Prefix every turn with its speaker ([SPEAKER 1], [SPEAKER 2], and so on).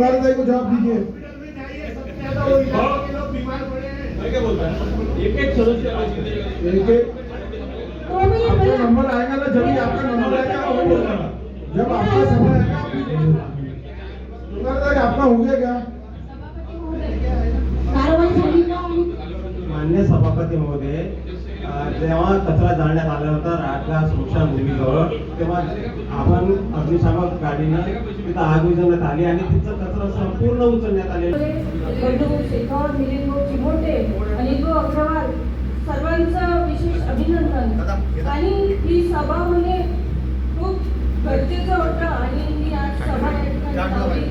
[SPEAKER 1] तुंगारदाई को जवाब दीजिए।
[SPEAKER 2] एक एक सदस्य
[SPEAKER 1] एक एक आपका नंबर आएगा ना, जब भी आपका नंबर आएगा वो बोलना, जब आपका समय आएगा। तुंगारदाई आपका हो गया क्या?
[SPEAKER 3] मान्य सभापती महोदय, जेव्हा कचरा जाळण्यात आला होता राजगाव स्मशानभूमीजवळ, तेव्हा आपण अग्निशामक गाडीनं तिथं आग विझवण्यात आली आणि तिचा कचरा संपूर्ण उचलण्यात आले।
[SPEAKER 4] शेखर मिलिंद चिमोटे आणि अग्रवाल सर्वांचं विशेष अभिनंदन। आणि ही सभा म्हणजे खूप गरजेचं होतं आणि ही आज सभा या ठिकाणी